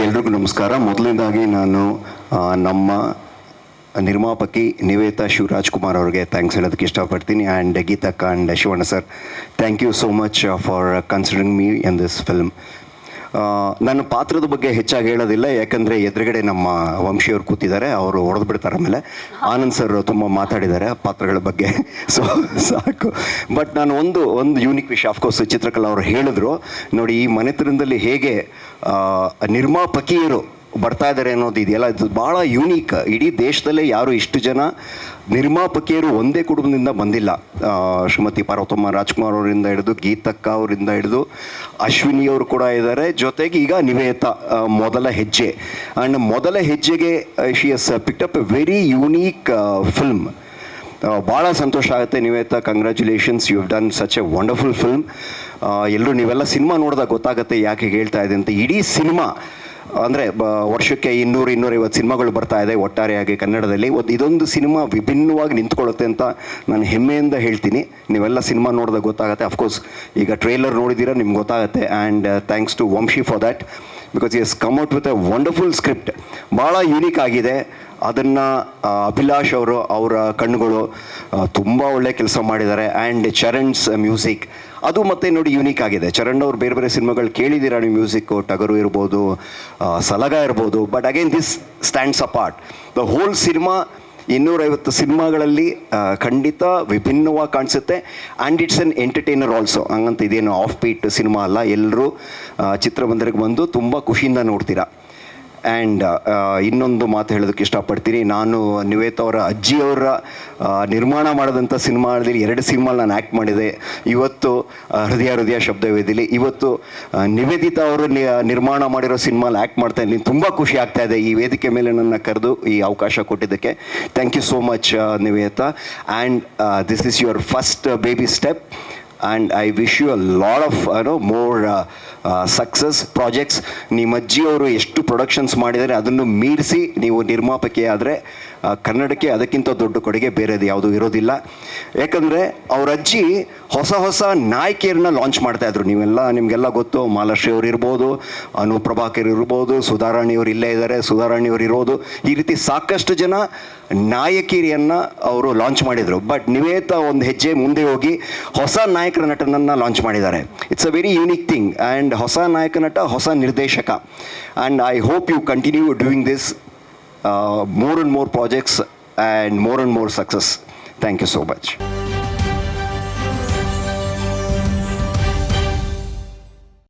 ಎಲ್ರಿಗೂ ನಮಸ್ಕಾರ. ಮೊದಲನೇದಾಗಿ ನಾನು ನಮ್ಮ ನಿರ್ಮಾಪಕಿ ನಿವೇತಾ ಶಿವರಾಜ್ ಕುಮಾರ್ ಅವ್ರಿಗೆ ಥ್ಯಾಂಕ್ಸ್ ಹೇಳೋದಕ್ಕೆ ಇಷ್ಟಪಡ್ತೀನಿ. ಆ್ಯಂಡ್ ಗೀತಕ್ಕ and Shivanna sir, thank you so much for considering me in this film. ನನ್ನ ಪಾತ್ರದ ಬಗ್ಗೆ ಹೆಚ್ಚಾಗಿ ಹೇಳೋದಿಲ್ಲ, ಯಾಕಂದರೆ ಎದುರುಗಡೆ ನಮ್ಮ ವಂಶಿಯವ್ರು ಕೂತಿದ್ದಾರೆ, ಅವರು ಹೊಡೆದು ಬಿಡ್ತಾರೆ. ಆಮೇಲೆ ಆನಂದ್ ಸರ್ ತುಂಬ ಮಾತಾಡಿದ್ದಾರೆ ಪಾತ್ರಗಳ ಬಗ್ಗೆ, ಸೊ ಸಾಕು. ಬಟ್ ನಾನು ಒಂದು ಯೂನಿಕ್ ವಿಷಯ, ಆಫ್ಕೋರ್ಸ್ ಚಿತ್ರಕಲಾ ಅವರು ಹೇಳಿದ್ರು ನೋಡಿ, ಈ ಮನೆತನದಲ್ಲಿ ಹೇಗೆ ನಿರ್ಮಾಪಕಿಯರು ಬರ್ತಾ ಇದ್ದಾರೆ ಅನ್ನೋದು ಇದೆಯಲ್ಲ, ಇದು ಭಾಳ ಯೂನೀಕ್. ಇಡೀ ದೇಶದಲ್ಲೇ ಯಾರು ಇಷ್ಟು ಜನ ನಿರ್ಮಾಪಕಿಯರು ಒಂದೇ ಕುಟುಂಬದಿಂದ ಬಂದಿಲ್ಲ. ಶ್ರೀಮತಿ ಪಾರ್ವತಮ್ಮ ರಾಜ್ಕುಮಾರ್ ಅವರಿಂದ ಹಿಡಿದು ಗೀತಕ್ಕ ಅವರಿಂದ ಹಿಡಿದು ಅಶ್ವಿನಿಯವರು ಕೂಡ ಇದ್ದಾರೆ, ಜೊತೆಗೆ ಈಗ ನಿವೇತಾ ಮೊದಲ ಹೆಜ್ಜೆ. ಆ್ಯಂಡ್ ಮೊದಲ ಹೆಜ್ಜೆಗೆ she has picked up a very unique film. ಭಾಳ ಸಂತೋಷ ಆಗುತ್ತೆ Nivetha, congratulations, you have done such a wonderful film. ಎಲ್ಲರೂ ನೀವೆಲ್ಲ ಸಿನಿಮಾ ನೋಡಿದಾಗ ಗೊತ್ತಾಗುತ್ತೆ ಯಾಕೆ ಹೇಳ್ತಾ ಇದೆ ಅಂತ. ಇಡೀ ಸಿನಿಮಾ ಅಂದರೆ ವರ್ಷಕ್ಕೆ 200-250 ಸಿನಿಮಾಗಳು ಬರ್ತಾ ಇದೆ ಒಟ್ಟಾರೆಯಾಗಿ ಕನ್ನಡದಲ್ಲಿ. ಇದೊಂದು ಸಿನಿಮಾ ವಿಭಿನ್ನವಾಗಿ ನಿಂತ್ಕೊಳ್ಳುತ್ತೆ ಅಂತ ನಾನು ಹೆಮ್ಮೆಯಿಂದ ಹೇಳ್ತೀನಿ. ನೀವೆಲ್ಲ ಸಿನಿಮಾ ನೋಡಿದಾಗ ಗೊತ್ತಾಗುತ್ತೆ. ಅಫ್ಕೋರ್ಸ್ ಈಗ ಟ್ರೇಲರ್ ನೋಡಿದ್ದೀರಾ, ನಿಮ್ಗೆ ಗೊತ್ತಾಗುತ್ತೆ. And thanks to Vamshi for that, because is come out with a wonderful script. ಭಾಳ ಯೂನಿಕ್ ಆಗಿದೆ. ಅದನ್ನು ಅಭಿಲಾಷ್ ಅವರ ಕಣ್ಣುಗಳು ತುಂಬ ಒಳ್ಳೆ ಕೆಲಸ ಮಾಡಿದ್ದಾರೆ. ಆ್ಯಂಡ್ ಚರಣ್ಸ್ ಮ್ಯೂಸಿಕ್ ಅದು ಮತ್ತೆ ನೋಡಿ ಯೂನಿಕ್ ಆಗಿದೆ. ಚರಣ್ ಅವ್ರು ಬೇರೆ ಬೇರೆ ಸಿನಿಮಾಗಳು ಕೇಳಿದ್ದೀರಾ ನೀವು, ಮ್ಯೂಸಿಕ್ಕು ಟಗರು ಇರ್ಬೋದು, ಸಲಗ ಇರ್ಬೋದು. But again this stands apart. The whole cinema 250 ಸಿನಿಮಾಗಳಲ್ಲಿ ಖಂಡಿತ ವಿಭಿನ್ನವಾಗಿ ಕಾಣಿಸುತ್ತೆ. And it's an entertainer also. ಹಂಗಂತ ಇದೇನು ಆಫ್ ಬೀಟ್ ಸಿನಿಮಾ ಅಲ್ಲ. ಎಲ್ಲರೂ ಚಿತ್ರಮಂದಿರಕ್ಕೆ ಬಂದು ತುಂಬ ಖುಷಿಯಿಂದ ನೋಡ್ತೀರಾ. ಆ್ಯಂಡ್ ಇನ್ನೊಂದು ಮಾತು ಹೇಳೋದಕ್ಕೆ ಇಷ್ಟಪಡ್ತೀನಿ. ನಾನು ನಿವೇತಾ ಅವರ ಅಜ್ಜಿಯವರ ನಿರ್ಮಾಣ ಮಾಡಿದಂಥ ಸಿನಿಮಾದಲ್ಲಿ 2 ಸಿನಿಮಾ ನಾನು ಆ್ಯಕ್ಟ್ ಮಾಡಿದೆ. ಇವತ್ತು ಹೃದಯ ಶಬ್ದವೇದಿಲಿ, ಇವತ್ತು ನಿವೇದಿತಾ ಅವರು ನಿರ್ಮಾಣ ಮಾಡಿರೋ ಸಿನಿಮಾಲಿ ಆ್ಯಕ್ಟ್ ಮಾಡ್ತಾ ಇದ್ದೀನಿ. ತುಂಬ ಖುಷಿ ಆಗ್ತಾ ಇದೆ ಈ ವೇದಿಕೆ ಮೇಲೆ ನನ್ನ ಕರೆದು ಈ ಅವಕಾಶ ಕೊಟ್ಟಿದ್ದಕ್ಕೆ. Thank you so much Nivetha. And this is your first baby step. And I wish you a lot of more success projects. ನಿಮ್ಮ ಅಜ್ಜಿಯವರು ಎಷ್ಟು ಪ್ರೊಡಕ್ಷನ್ಸ್ ಮಾಡಿದರೆ ಅದನ್ನು ಮೀರಿಸಿ ನೀವು ನಿರ್ಮಾಪಕಿ ಆದರೆ ಕನ್ನಡಕ್ಕೆ ಅದಕ್ಕಿಂತ ದೊಡ್ಡ ಕೊಡುಗೆ ಬೇರೆದು ಯಾವುದೂ ಇರೋದಿಲ್ಲ. ಯಾಕಂದರೆ ಅವ್ರ ಅಜ್ಜಿ ಹೊಸ ನಾಯಕಿಯರನ್ನ ಲಾಂಚ್ ಮಾಡ್ತಾಯಿದ್ರು. ನಿಮಗೆಲ್ಲ ಗೊತ್ತು. ಮಾಲಾಶ್ರೀ ಅವರು ಇರ್ಬೋದು, ಅನುಪ್ರಭಾಕರ್ ಇರ್ಬೋದು, ಸುಧಾರಾಣಿಯವರು ಇಲ್ಲೇ ಇದ್ದಾರೆ, ಸುಧಾರಾಣಿಯವರು ಇರೋದು, ಈ ರೀತಿ ಸಾಕಷ್ಟು ಜನ ನಾಯಕಿಯರನ್ನು ಅವರು ಲಾಂಚ್ ಮಾಡಿದರು. ಬಟ್ ನಿವೇತಾ ಒಂದು ಹೆಜ್ಜೆ ಮುಂದೆ ಹೋಗಿ ಹೊಸ ನಾಯಕರ ನಟನನ್ನು ಲಾಂಚ್ ಮಾಡಿದ್ದಾರೆ. It's a very unique thing. And ಹೊಸ ನಾಯಕ ನಟ, ಹೊಸ ನಿರ್ದೇಶಕ. And I hope you continue doing this more and more projects and more success. Thank you so much.